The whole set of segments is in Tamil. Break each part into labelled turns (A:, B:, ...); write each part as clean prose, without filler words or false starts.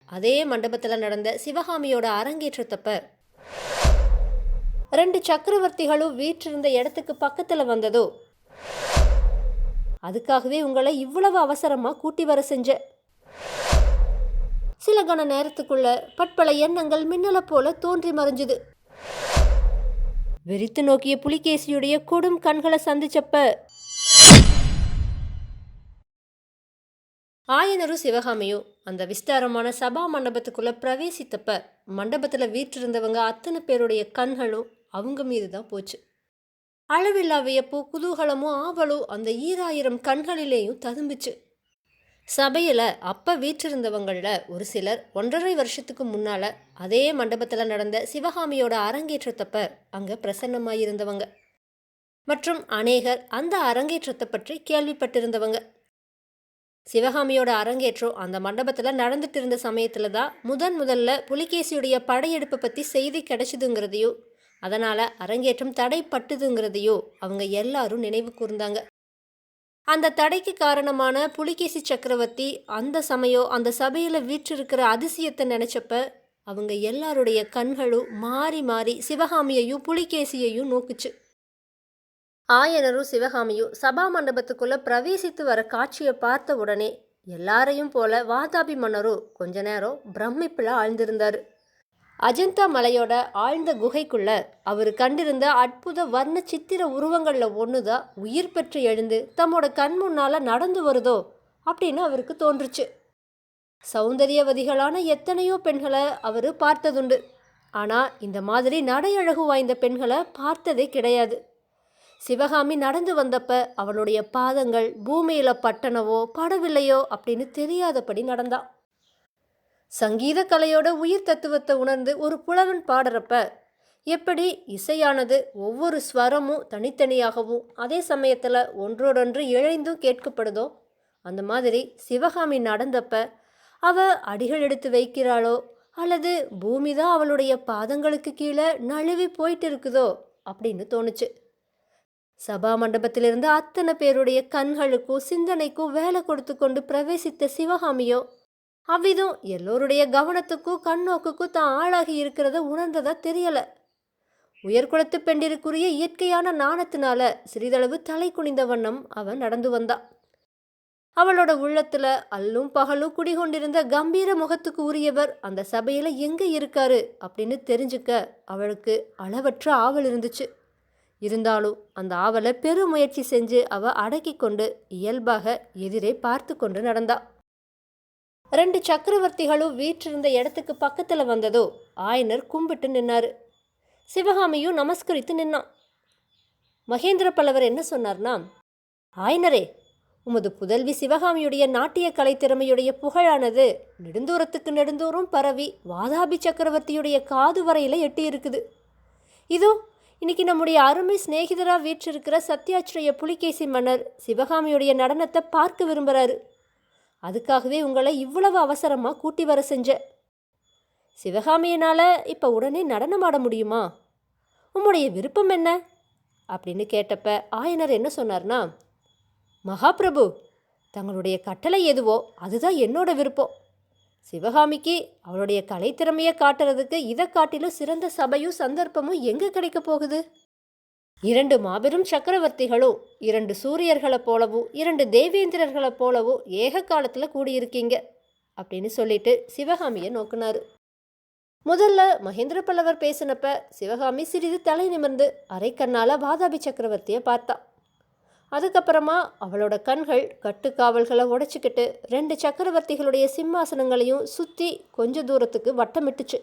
A: அதே மண்டபத்தில் நடந்த சிவகாமியோட அரங்கேற்றத்தப்ப 2 சக்கரவர்த்திகளும் வீற்றிருந்த இடத்துக்கு பக்கத்தில் வந்ததோ, அதுக்காகவே உங்களை இவ்வளவு அவசரமா கூட்டி வர செஞ்ச. சில கண நேரத்துக்குள்ள பட்பல எண்ணங்கள் மின்னல போல தோன்றி மறைஞ்சுது. வெறித்து நோக்கிய புலிகேசியுடைய கொடும் கண்களை சந்திச்சப்ப ஆயனரும் சிவகாமியும் அந்த விஸ்தாரமான சபா மண்டபத்துக்குள்ள பிரவேசித்தப்ப மண்டபத்தில் வீற்றிருந்தவங்க அத்தனை பேருடைய கண்களும் அவங்க மீது தான் போச்சு. அளவில்லா வியப்போ குதூகலமோ ஆவலோ அந்த 2000 கண்களிலேயும் ததும்பிச்சு. சபையில் அப்போ வீற்றிருந்தவங்களில் ஒரு சிலர் 1.5 வருஷத்துக்கு முன்னால் அதே மண்டபத்தில் நடந்த சிவகாமியோட அரங்கேற்றத்தப்ப அங்கே பிரசன்னமாயிருந்தவங்க மற்றும் அநேகர் அந்த அரங்கேற்றத்தை பற்றி கேள்விப்பட்டிருந்தவங்க. சிவகாமியோட அரங்கேற்றம் அந்த மண்டபத்தில் நடந்துட்டு இருந்த சமயத்தில் தான் முதல்ல புலிகேசியுடைய படையெடுப்பை பற்றி செய்தி கிடைச்சிதுங்கிறதையோ, அதனால் அரங்கேற்றம் தடைப்பட்டுதுங்கிறதையோ அவங்க எல்லாரும் நினைவு கூர்ந்தாங்க. அந்த தடைக்கு காரணமான புலிகேசி சக்கரவர்த்தி அந்த சமயம் அந்த சபையில் வீற்றிருக்கிற அதிசயத்தை நினச்சப்ப அவங்க எல்லாருடைய கண்களும் மாறி மாறி சிவகாமியையும் புலிகேசியையும் நோக்குச்சு. ஆயனரும் சிவகாமியும் சபா மண்டபத்துக்குள்ள பிரவேசித்து வர காட்சியை பார்த்த உடனே எல்லாரையும் போல வாதாபி மன்னரும் கொஞ்ச நேரம் பிரமிப்பில் ஆழ்ந்திருந்தார். அஜந்தா மலையோட ஆழ்ந்த குகைக்குள்ள அவர் கண்டிருந்த அற்புத வர்ண சித்திர உருவங்களில் ஒன்று தான் உயிர் பெற்று எழுந்து தம்மோட கண் முன்னால் நடந்து வருதோ அப்படின்னு அவருக்கு தோன்றுச்சு. சௌந்தரியவதிகளான எத்தனையோ பெண்களை அவர் பார்த்ததுண்டு. ஆனால் இந்த மாதிரி நடையழகு வாய்ந்த பெண்களை பார்த்ததே கிடையாது. சிவகாமி நடந்து வந்தப்ப அவளுடைய பாதங்கள் பூமியில் பட்டனவோ படவில்லையோ அப்படின்னு தெரியாதபடி நடந்தான். சங்கீத கலையோட உயிர் தத்துவத்தை உணர்ந்து ஒரு புலவன் பாடுறப்ப எப்படி இசையானது ஒவ்வொரு ஸ்வரமும் தனித்தனியாகவும் அதே சமயத்தில் ஒன்றோடொன்று இழைந்தும் கேட்கப்படுதோ, அந்த மாதிரி சிவகாமி நடந்தப்ப அவ அடிகள் எடுத்து வைக்கிறாளோ அல்லது பூமி தான் அவளுடைய பாதங்களுக்கு கீழே நழுவி போயிட்டு இருக்குதோ அப்படின்னு தோணுச்சு. சபா மண்டபத்திலிருந்து அத்தனை பேருடைய கண்களுக்கும் சிந்தனைக்கும் வேலை கொடுத்து கொண்டு பிரவேசித்த சிவகாமியோ அவ்விதம் எல்லோருடைய கவனத்துக்கும் கண்ணோக்குக்கும் தான் ஆளாகி இருக்கிறத உணர்ந்ததா தெரியல. உயர்குலத்து பெண்டிற்குரிய இயற்கையான நாணத்தினால சிறிதளவு தலை குனிந்த வண்ணம் அவன் நடந்து வந்தான். அவளோட உள்ளத்துல அல்லும் பகலும் குடிகொண்டிருந்த கம்பீர முகத்துக்கு உரியவர் அந்த சபையில எங்க இருக்காரு அப்படின்னு தெரிஞ்சுக்க அவளுக்கு அளவற்ற ஆவல் இருந்துச்சு. இருந்தாலும் அந்த ஆவலை பெருமுயற்சி செஞ்சு அவ அடக்கி கொண்டு இயல்பாக எதிரே பார்த்து கொண்டு நடந்தா. 2 சக்கரவர்த்திகளும் வீற்றிருந்த இடத்துக்கு பக்கத்தில் வந்ததோ ஆயனர் கும்பிட்டு நின்னாரு. சிவகாமியும் நமஸ்கரித்து நின்னான். மகேந்திர பல்லவர் என்ன சொன்னார்னா, ஆயனரே, உமது புதல்வி சிவகாமியுடைய நாட்டிய கலை திறமையுடைய புகழானது நெடுந்தூரத்துக்கு நெடுந்தூரம் பரவி வாதாபி சக்கரவர்த்தியுடைய காது வரையில் எட்டி இருக்குது. இதோ இன்னைக்கு நம்முடைய அருமை சிநேகிதராக வீற்றிருக்கிற சத்யாச்சிரய புலிகேசி மன்னர் சிவகாமியுடைய நடனத்தை பார்க்க விரும்புகிறாரு. அதுக்காகவே உங்களை இவ்வளவு அவசரமாக கூட்டி வர செஞ்ச. சிவகாமியினால் இப்போ உடனே நடனமாட முடியுமா? உம்முடைய விருப்பம் என்ன அப்படின்னு கேட்டப்ப ஆயனர் என்ன சொன்னார்னா, மகாபிரபு, தங்களுடைய கட்டளை எதுவோ அதுதான் என்னோட விருப்பம். சிவகாமிக்கு அவளுடைய கலைத்திறமையை காட்டுறதுக்கு இதை காட்டிலும் சிறந்த சபையும் சந்தர்ப்பமும் எங்கே கிடைக்க போகுது? 2 மாபெரும் சக்கரவர்த்திகளும் 2 சூரியர்களைப் போலவும் 2 தேவேந்திரர்களைப் போலவும் ஏக காலத்தில் கூடியிருக்கீங்க அப்படின்னு சொல்லிட்டு சிவகாமியை நோக்குனாரு. முதல்ல மகேந்திர பல்லவர் பேசினப்ப சிவகாமி சிறிது தலை நிமிர்ந்து அரைக்கண்ணால் வாதாபி சக்கரவர்த்தியை பார்த்தா. அதுக்கப்புறமா அவளோட கண்கள் கட்டுக்காவல்களை உடைச்சிக்கிட்டு 2 சக்கரவர்த்திகளுடைய சிம்மாசனங்களையும் சுற்றி கொஞ்ச தூரத்துக்கு வட்டமிட்டுச்சு.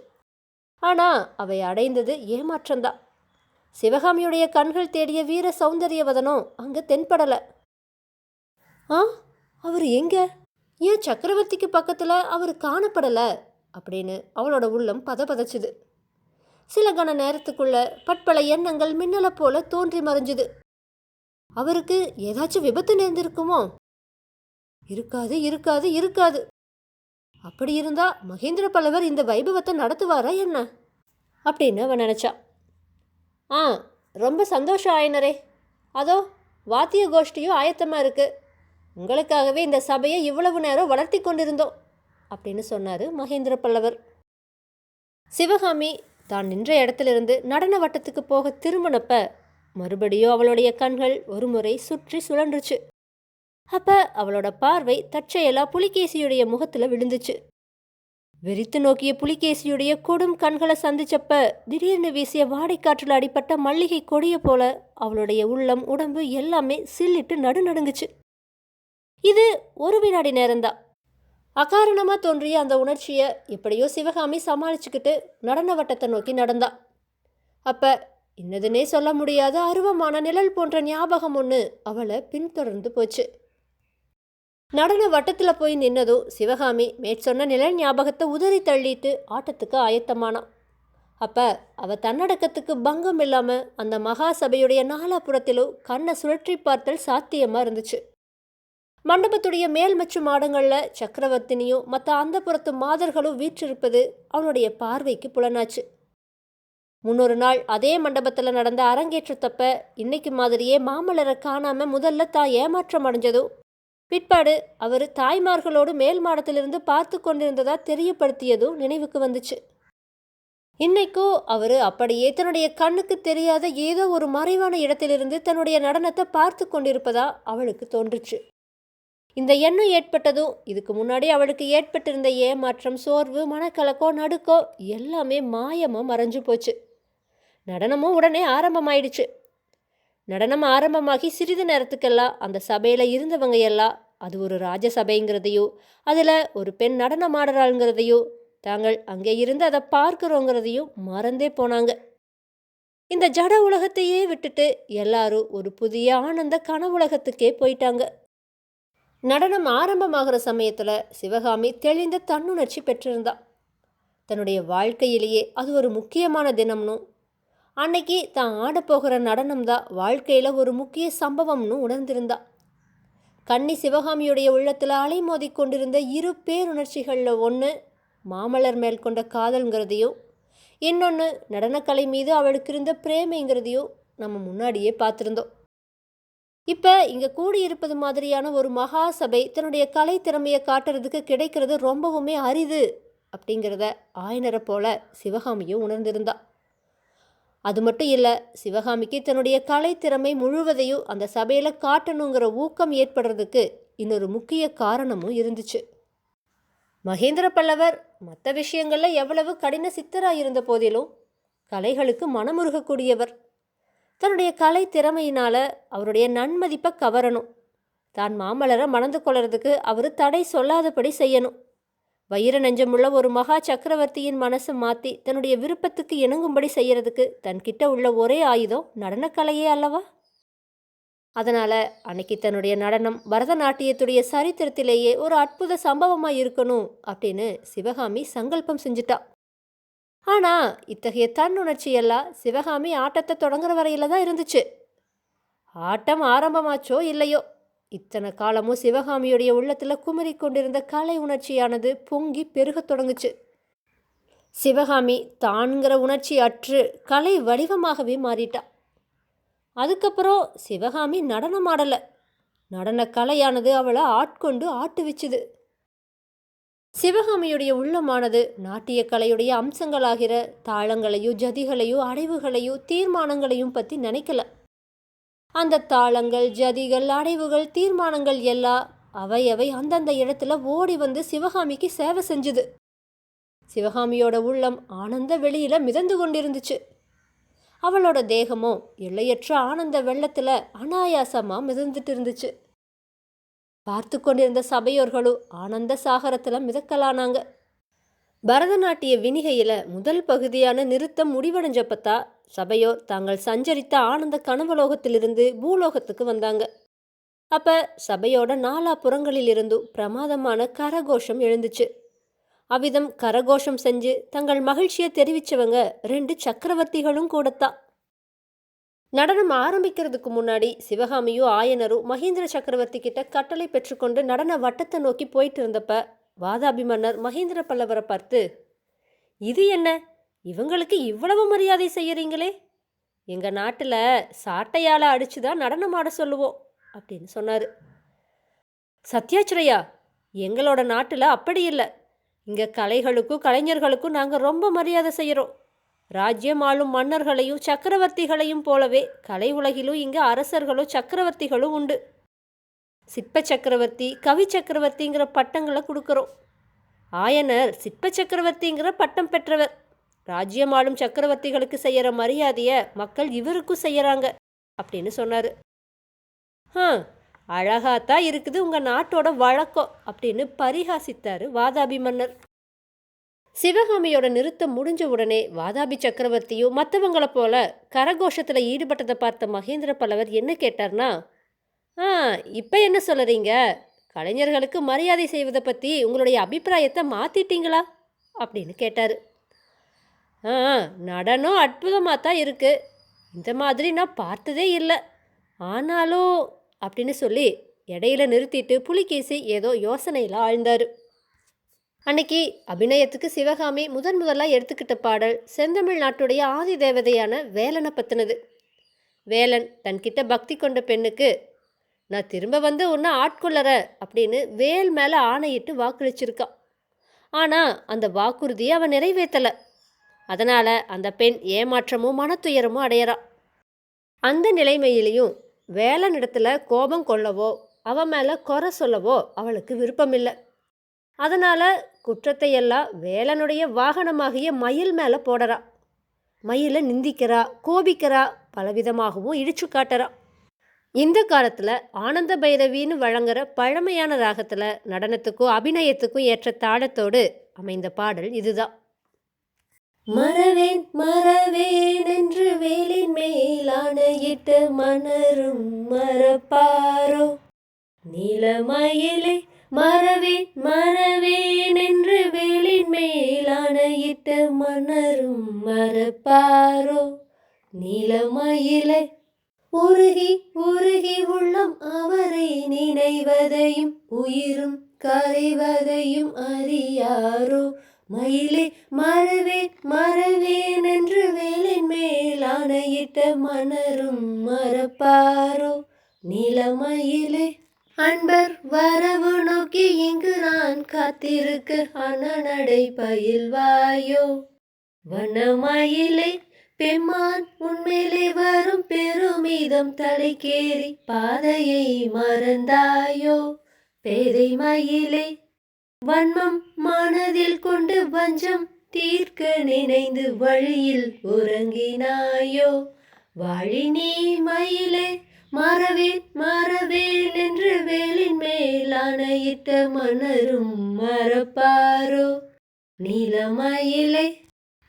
A: ஆனால் அவை அடைந்தது ஏமாற்றம்தான். சிவகாமியுடைய கண்கள் தேடிய வீர சௌந்தரியவதனம் அங்கே தென்படலை. அவர் எங்க? ஏன் சக்கரவர்த்திக்கு பக்கத்தில் அவர் காணப்படலை அப்படின்னு அவளோட உள்ளம் பதபதச்சுது. சில கண நேரத்துக்குள்ள பட்பல எண்ணங்கள் மின்னலை போல தோன்றி மறைஞ்சுது. அவருக்கு ஏதாச்சும் விபத்து நேர்ந்திருக்குமோ? இருக்காது இருக்காது இருக்காது. அப்படி இருந்தா மகேந்திர பல்லவர் இந்த வைபவத்தை நடத்துவாரா என்ன அப்படின்னு அவன் நினச்சா. ரொம்ப சந்தோஷம் ஆயனரே. அதோ வாத்திய கோஷ்டியும் ஆயத்தமாக இருக்குது. உங்களுக்காகவே இந்த சபையை இவ்வளவு நேரம் வளர்த்தி கொண்டிருந்தோம் அப்படின்னு சொன்னார் மகேந்திர பல்லவர். சிவகாமி தான் நின்ற இடத்திலிருந்து நடன வட்டத்துக்கு போக திரும்பினப்ப மறுபடியும் அவளுடைய கண்கள் ஒரு முறை சுற்றி சுழன்றுச்சு. அப்ப அவளோட பார்வை தற்செயலா புலிகேசியுடைய முகத்துல விழுந்துச்சு. வெறித்து நோக்கிய புலிகேசியுடைய கொடும் கண்களை சந்திச்சப்ப திடீர்னு வீசிய வாடைக்காற்றில் அடிப்பட்ட மல்லிகை கொடிய போல அவளுடைய உள்ளம் உடம்பு எல்லாமே சில்லிட்டு நடுநடுங்குச்சு. இது ஒரு வினாடி நேரம்தான். அகாரணமாக தோன்றிய அந்த உணர்ச்சியை எப்படியோ சிவகாமி சமாளிச்சுக்கிட்டு நடன வட்டத்தை நோக்கி நடந்தா. அப்போ இன்னதுன்னே சொல்ல முடியாத அருவமான நிழல் போன்ற ஞாபகம் ஒன்று அவளை பின்தொடர்ந்து போச்சு. நடன வட்டத்தில் போய் நின்னதும் சிவகாமி மேற்சொன்ன நிழல் ஞாபகத்தை உதறி தள்ளிட்டு ஆட்டத்துக்கு ஆயத்தமானான். அப்போ அவள் தன்னடக்கத்துக்கு பங்கம் இல்லாமல் அந்த மகா சபையுடைய நாலாபுரத்திலும் கண்ணை சுழற்றி பார்த்தல் சாத்தியமாக இருந்துச்சு. மண்டபத்துடைய மேல் மற்றும் மாடங்களில் சக்கரவர்த்தினியும் மற்ற அந்த புறத்து மாதர்களும் வீற்றிருப்பது அவனுடைய பார்வைக்கு புலனாச்சு. முன்னொரு நாள் அதே மண்டபத்தில் நடந்த அரங்கேற்றத்தப்ப இன்னைக்கு மாதிரியே மாமல்லரை காணாமல் முதல்ல தான் ஏமாற்றம் அடைஞ்சதும் பிற்பாடு அவர் தாய்மார்களோடு மேல் மாடத்திலிருந்து பார்த்து கொண்டிருந்ததா தெரியப்படுத்தியதும் நினைவுக்கு வந்துச்சு. இன்னைக்கோ அவர் அப்படியே தன்னுடைய கண்ணுக்கு தெரியாத ஏதோ ஒரு மறைவான இடத்திலிருந்து தன்னுடைய நடனத்தை பார்த்து கொண்டிருப்பதா அவளுக்கு தோன்றுச்சு. இந்த எண்ணம் ஏற்பட்டதும் இதுக்கு முன்னாடி அவளுக்கு ஏற்பட்டிருந்த ஏமாற்றம், சோர்வு, மனக்கலக்கம், நடுக்கோ எல்லாமே மாயமாக மறைஞ்சு போச்சு. நடனமும் உடனே ஆரம்பமாயிடுச்சு. நடனம் ஆரம்பமாகி சிறிது நேரத்துக்கெல்லாம் அந்த சபையில் இருந்தவங்க எல்லாம் அது ஒரு ராஜசபைங்கிறதையோ அதில் ஒரு பெண் நடனமாடுறாளுங்கிறதையோ தாங்கள் அங்கே இருந்து அதை பார்க்குறோங்கிறதையும் மறந்தே போனாங்க. இந்த ஜட உலகத்தையே விட்டுட்டு எல்லாரும் ஒரு புதிய ஆனந்த கனவுலகத்துக்கே போயிட்டாங்க. நடனம் ஆரம்பமாகிற சமயத்தில் சிவகாமி தெளிந்த தன்னுணர்ச்சி பெற்றிருந்தா. தன்னுடைய வாழ்க்கையிலேயே அது ஒரு முக்கியமான தினம்னும் அன்னைக்கு தான் ஆடப்போகிற நடனம்தான் வாழ்க்கையில் ஒரு முக்கிய சம்பவம்னு உணர்ந்திருந்தா. கன்னி சிவகாமியுடைய உள்ளத்தில் அலைமோதி கொண்டிருந்த இரு பேருணர்ச்சிகளில் ஒன்று மாமல்லர் மேல் கொண்ட காதல்ங்கிறதையும் இன்னொன்று நடனக்கலை மீது அவளுக்கு இருந்த பிரேமைங்கிறதையும் நம்ம முன்னாடியே பார்த்துருந்தோம். இப்போ இங்கே கூடியிருப்பது மாதிரியான ஒரு மகா சபை தன்னுடைய கலை திறமையை காட்டுறதுக்கு கிடைக்கிறது ரொம்பவுமே அரிது அப்படிங்கிறத ஆயனரை போல சிவகாமியும் உணர்ந்திருந்தா. அது மட்டும் இல்லை, சிவகாமிக்கு தன்னுடைய கலை திறமை முழுவதையும் அந்த சபையில் காட்டணுங்கிற ஊக்கம் ஏற்படுறதுக்கு இன்னொரு முக்கிய காரணமும் இருந்துச்சு. மகேந்திர பல்லவர் மற்ற விஷயங்களில் எவ்வளவு கடின சித்தராக இருந்த போதிலும் கலைகளுக்கு மனமுருகக்கூடியவர். தன்னுடைய கலை திறமையினால் அவருடைய நன்மதிப்பை கவரணும். தான் மாமல்லரை மணந்து கொள்றதுக்கு அவர் தடை சொல்லாதபடி செய்யணும். வைர நெஞ்சமுள்ள ஒரு மகா சக்கரவர்த்தியின் மனசை மாற்றி தன்னுடைய விருப்பத்துக்கு இணங்கும்படி செய்யறதுக்கு தன்கிட்ட உள்ள ஒரே ஆயுதம் நடனக்கலையே அல்லவா? அதனால் அன்னைக்கு தன்னுடைய நடனம் பரதநாட்டியத்துடைய சரித்திரத்திலேயே ஒரு அற்புத சம்பவமாக இருக்கணும் அப்படின்னு சிவகாமி சங்கல்பம் செஞ்சுட்டா. ஆனால் இத்தகைய தன்னுணர்ச்சியெல்லாம் சிவகாமி ஆட்டத்தை தொடங்குற வரையில தான் இருந்துச்சு. ஆட்டம் ஆரம்பமாச்சோ இல்லையோ, இத்தனை காலமும் சிவகாமியுடைய உள்ளத்தில் குமரி கொண்டிருந்த கலை உணர்ச்சியானது பொங்கி பெருகத் தொடங்குச்சு. சிவகாமி தான்கிற உணர்ச்சி அற்று கலை வடிவமாகவே மாறிட்டா. அதுக்கப்புறம் சிவகாமி நடனம் ஆடலை, நடன கலையானது அவளை ஆட்கொண்டு ஆட்டுவிச்சுது. சிவகாமியுடைய உள்ளமானது நாட்டிய கலையுடைய அம்சங்களாகிற தாளங்களையும் ஜதிகளையும் அடைவுகளையும் தீர்மானங்களையும் பற்றி நினைக்கல. அந்த தாளங்கள், ஜதிகள், அடைவுகள், தீர்மானங்கள் எல்லாம் அவை அந்தந்த இடத்துல ஓடி வந்து சிவகாமிக்கு சேவை செஞ்சுது. சிவகாமியோட உள்ளம் ஆனந்த வெளியில மிதந்து கொண்டிருந்துச்சு. அவளோட தேகமோ எல்லையற்ற ஆனந்த வெள்ளத்தில் அனாயாசமாக மிதந்துட்டு இருந்துச்சு. பார்த்து கொண்டிருந்த சபையோர்களும் ஆனந்த சாகரத்தில் மிதக்கலானாங்க. பரதநாட்டிய வினிகையில் முதல் பகுதியான நிறுத்தம் முடிவடைஞ்சப்பத்தா சபையோர் தாங்கள் சஞ்சரித்த ஆனந்த கனவுலோகத்திலிருந்து பூலோகத்துக்கு வந்தாங்க. அப்போ சபையோட நாலா புறங்களில் இருந்தும் பிரமாதமான கரகோஷம் எழுந்துச்சு. அவ்விதம் கரகோஷம் செஞ்சு தங்கள் மகிழ்ச்சியை தெரிவித்தவங்க 2 சக்கரவர்த்திகளும் கூடத்தான். நடனம் ஆரம்பிக்கிறதுக்கு முன்னாடி சிவகாமியும் ஆயனரும் மகேந்திர சக்கரவர்த்தி கிட்ட கட்டளை பெற்றுக்கொண்டு நடன வட்டத்தை நோக்கி போயிட்டு இருந்தப்ப வாதாபி மன்னர் மகேந்திர பல்லவரை பார்த்து, இது என்ன, இவங்களுக்கு இவ்வளவு மரியாதை செய்யறீங்களே? எங்கள் நாட்டில் சாட்டையால் அடித்து தான் நடனம் ஆட சொல்லுவோம் அப்படின்னு சொன்னார். சத்யாச்சிரையா, எங்களோட நாட்டில் அப்படி இல்லை. இங்கே கலைகளுக்கும் கலைஞர்களுக்கும் நாங்கள் ரொம்ப மரியாதை செய்கிறோம். ராஜ்யம் ஆளும் மன்னர்களையும் சக்கரவர்த்திகளையும் போலவே கலை உலகிலும் இங்கே அரசர்களும் சக்கரவர்த்திகளும் உண்டு. சிற்ப சக்கரவர்த்தி, கவி சக்கரவர்த்திங்கிற பட்டங்களை கொடுக்குறோம். ஆயனர் சிற்ப சக்கரவர்த்திங்கிற பட்டம் பெற்றவர். ராஜ்யம் ஆளும் சக்கரவர்த்திகளுக்கு செய்கிற மரியாதையை மக்கள் இவருக்கும் செய்கிறாங்க அப்படின்னு சொன்னார். அழகாத்தான் இருக்குது உங்கள் நாட்டோட வழக்கம் அப்படின்னு பரிகாசித்தார் வாதாபி மன்னர். சிவகாமியோட நிறுத்தம் முடிஞ்ச உடனே வாதாபி சக்கரவர்த்தியும் மற்றவங்களை போல கரகோஷத்தில் ஈடுபட்டதை பார்த்த மகேந்திர பல்லவர் என்ன கேட்டார்னா, இப்போ என்ன சொல்லுறீங்க? கலைஞர்களுக்கு மரியாதை செய்வதை பற்றி உங்களுடைய அபிப்பிராயத்தை மாற்றிட்டீங்களா அப்படின்னு கேட்டார். நடனம் அற்புதமாக தான் இருக்குது. இந்த மாதிரி நான் பார்த்ததே இல்லை. ஆனாலும் அப்படின்னு சொல்லி இடையில நிறுத்திட்டு புலிகேசி ஏதோ யோசனையில் ஆழ்ந்தார். அன்னைக்கு அபிநயத்துக்கு சிவகாமி முதலாக எடுத்துக்கிட்ட பாடல் செந்தமிழ் நாட்டுடைய ஆதி தேவதையான வேலனை பற்றினது. வேலன் தன்கிட்ட பக்தி கொண்ட பெண்ணுக்கு, நான் திரும்ப வந்து உன்னை ஆட்கொள்ளற அப்படின்னு வேல் மேலே ஆணையிட்டு வாக்களிச்சிருக்கான். ஆனால் அந்த வாக்குறுதியை அவன் நிறைவேற்றலை. அதனால் அந்த பெண் ஏமாற்றமும் மனத்துயரமும் அடையறான். அந்த நிலைமையிலையும் வேலனிடத்தில் கோபம் கொள்ளவோ அவன் மேலே குறை சொல்லவோ அவளுக்கு விருப்பமில்லை. அதனால் குற்றத்தை எல்லாம் வேலனுடைய வாகனமாகிய மயில் மேலே போடுறா. மயிலை நிந்திக்கிறா, கோபிக்கிறா, பலவிதமாகவும் இழிச்சு காட்டுறா. இந்த காலத்தில் ஆனந்த பைரவின்னு வழங்குற பழமையான ராகத்தில் நடனத்துக்கும் அபிநயத்துக்கும் ஏற்ற தாளத்தோடு அமைந்த பாடல் இதுதான். மறவேன் மறவேன் என்று வேலின் மேல் ஆணையிட்டு மன்னரும் மறப்பாரோ, நீலமயிலே மறவேன் மறவேன் என்று வேலின் மேல் ஆணையிட்டு மன்னரும் மறப்பாரோ, நீலமயிலே உருகி உருகி உள்ளம் அவரை நினைவதையும் உயிரும் கரைவதையும் அறியாரோ, மயிலே மறவேன் மறவேன் என்று வேலின் மேல் ஆணையிட்ட மன்னரும் மறப்பாரோ, நீலமயிலே அன்பர் வரவு நோக்கி இங்கு நான் காத்திருக்க அனநடை பயில்வாயோ, வனமயிலே பெம்மான் உன்மேலே வரும் பெருமிதம் தலைக்கேறி பாதையை மறந்தாயோ, பேதை மயிலே வன்மம் மனதில் கொண்டு வஞ்சம் தீர்க்க நினைந்து வழியில் உறங்கினாயோ, வாழி நீ மயிலே மறவேன் மறவேன் என்று வேலின் மேல் ஆணையிட்ட மன்னரும் மறப்பாரோ, நீலமயிலே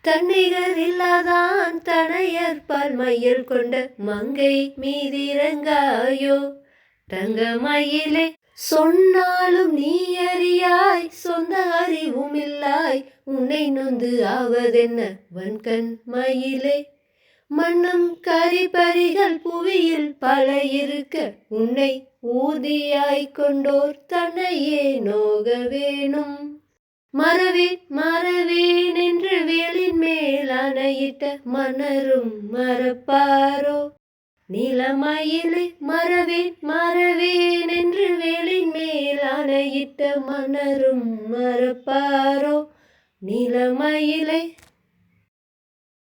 A: தன்னிகர் இல்லாதான் தனையற்பால் மையல் கொண்ட மங்கை மீதிறங்காயோ, தங்கமயிலே சொன்னாலும் நீ அறியாய் சொந்த அறிவும் இல்லாய் உன்னை நொந்து ஆவதென்ன வன்கண் மயிலே, மண்ணும் கரிபரிகள் புவியில் பல இருக்க உன்னை ஊர்தியாய் கொண்டோர் தன்னையே நோக வேணும், மறவேன் மறவேன் என்று வேலின் மேல் ஆணையிட்ட மன்னரும் மறப்பாரோ, நீலமயிலே மறவேன் மறவேன் என்று வேலின் மேல் ஆணையிட்ட மன்னரும் மறப்பாரோ, நீலமயிலே.